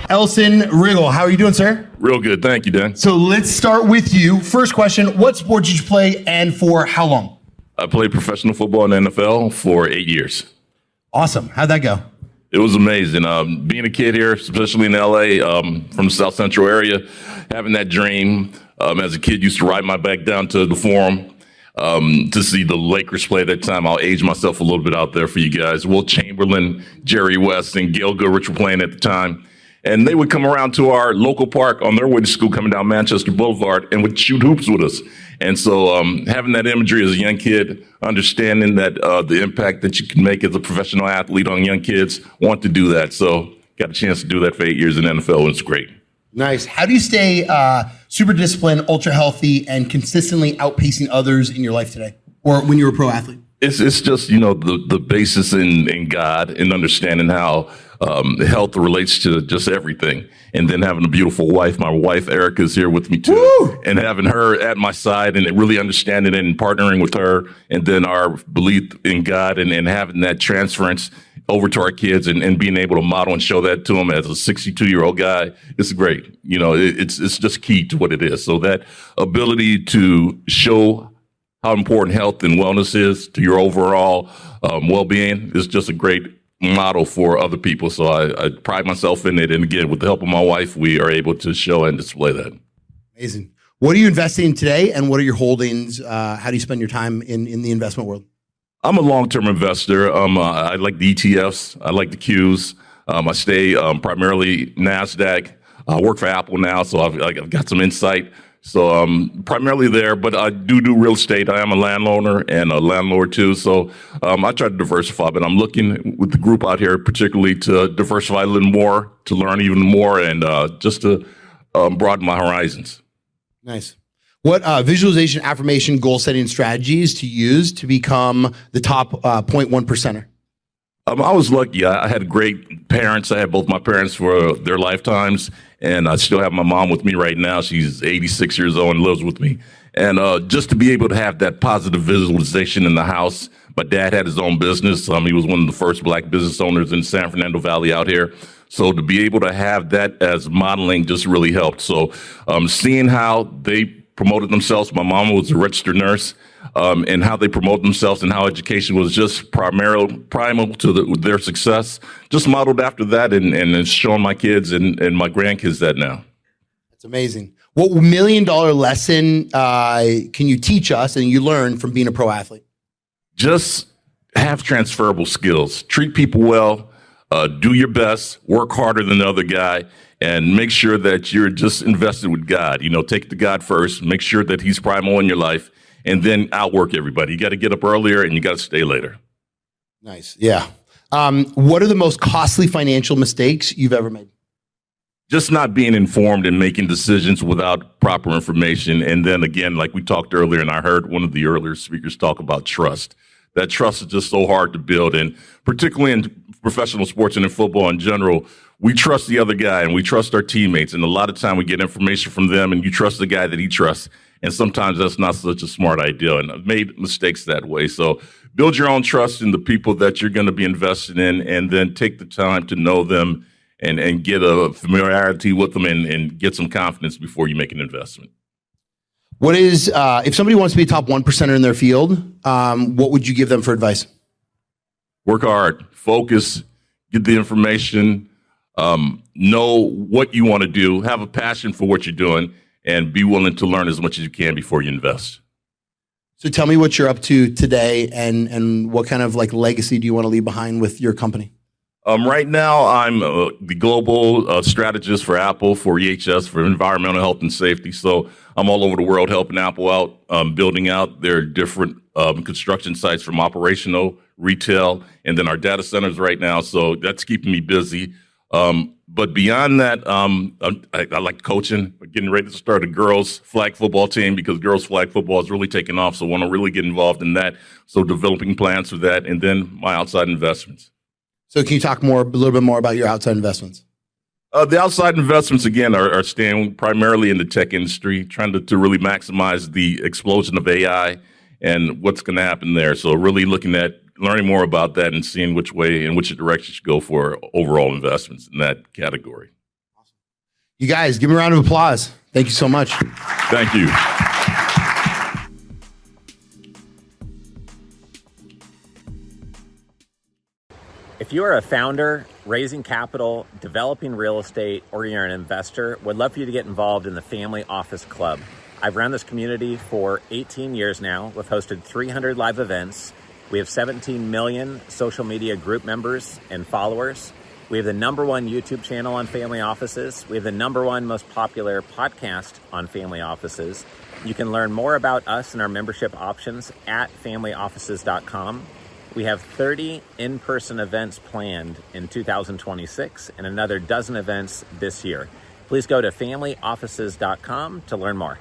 Elston Ridgle. How are you doing, sir? Real good. Thank you, Dan. So let's start with you. First question, what sport did you play and for how long? I played professional football in the NFL for 8 years. Awesome. How'd that go? It was amazing. Being a kid here, especially in LA, from the South Central area, having that dream. As a kid, used to ride my bike down to the Forum to see the Lakers play at that time. I'll age myself a little bit out there for you guys. Will Chamberlain, Jerry West, and Gail Goodrich were playing at the time. And they would come around to our local park on their way to school, coming down Manchester Boulevard, and would shoot hoops with us. And so having that imagery as a young kid, understanding that the impact that you can make as a professional athlete on young kids, want to do that. So got a chance to do that for 8 years in the NFL, and it's great. Nice. How do you stay super disciplined, ultra healthy, and consistently outpacing others in your life today or when you're a pro athlete? It's just, the basis in God and understanding how health relates to just everything. And then having a beautiful wife. My wife, Erica, is here with me too. Woo! And having her at my side and really understanding it and partnering with her. And then our belief in God and having that transference over to our kids and being able to model and show that to them as a 62-year-old guy. It's great. It's just key to what it is. So that ability to show how important health and wellness is to your overall well-being is just a great model for other people. So I pride myself in it. And again, with the help of my wife, we are able to show and display that. Amazing. What are you investing in today and what are your holdings? How do you spend your time in the investment world? I'm a long-term investor. I like the ETFs. I like the Qs. I stay primarily NASDAQ. I work for Apple now, so I've got some insight. So primarily there, but I do real estate. I am a landowner and a landlord too. So I try to diversify, but I'm looking with the group out here particularly to diversify a little more, to learn even more, and just to broaden my horizons. Nice. What visualization, affirmation, goal setting strategies to use to become the top 0.1 percenter? I was lucky. I had great parents. I had both my parents for their lifetimes, and I still have my mom with me right now. She's 86 years old and lives with me. And just to be able to have that positive visualization in the house. My dad had his own business. He was one of the first black business owners in San Fernando Valley out here. So to be able to have that as modeling just really helped. So seeing how they promoted themselves. My mom was a registered nurse. And how they promote themselves and how education was just primal to their success. Just modeled after that and showing my kids and my grandkids that now. That's amazing. What $1 million lesson can you teach us and you learn from being a pro athlete? Just have transferable skills. Treat people well. Do your best. Work harder than the other guy. And make sure that you're just invested with God. Take it to God first. Make sure that He's primal in your life. And then outwork everybody. You got to get up earlier and you got to stay later. Nice. Yeah. What are the most costly financial mistakes you've ever made? Just not being informed and making decisions without proper information. And then again, like we talked earlier, and I heard one of the earlier speakers talk about trust. That trust is just so hard to build. And particularly in professional sports and in football in general, we trust the other guy and we trust our teammates. And a lot of time we get information from them and you trust the guy that he trusts. And sometimes that's not such a smart idea. And I've made mistakes that way. So build your own trust in the people that you're going to be invested in, and then take the time to know them and get a familiarity with them and get some confidence before you make an investment. What is, if somebody wants to be a top 1%er in their field, what would you give them for advice? Work hard, focus, get the information, know what you want to do, have a passion for what you're doing, and be willing to learn as much as you can before you invest. So tell me what you're up to today and what kind of legacy do you want to leave behind with your company? Right now, I'm the global strategist for Apple, for EHS, for environmental health and safety. So I'm all over the world helping Apple out, building out their different construction sites from operational, retail, and then our data centers right now. So that's keeping me busy. But beyond that, I like coaching. We're getting ready to start a girls flag football team because girls flag football is really taking off. So I want to really get involved in that. So developing plans for that, and then my outside investments. So can you talk a little bit more about your outside investments? The outside investments, again, are staying primarily in the tech industry, trying to really maximize the explosion of AI and what's going to happen there. So really looking at learning more about that and seeing which way and which direction you should go for overall investments in that category. You guys, give me a round of applause. Thank you so much. Thank you. If you are a founder, raising capital, developing real estate, or you're an investor, would love for you to get involved in the Family Office Club. I've run this community for 18 years now. We've hosted 300 live events. We have 17 million social media group members and followers. We have the #1 YouTube channel on family offices. We have the #1 most popular podcast on family offices. You can learn more about us and our membership options at familyoffices.com. We have 30 in-person events planned in 2026 and another dozen events this year. Please go to familyoffices.com to learn more.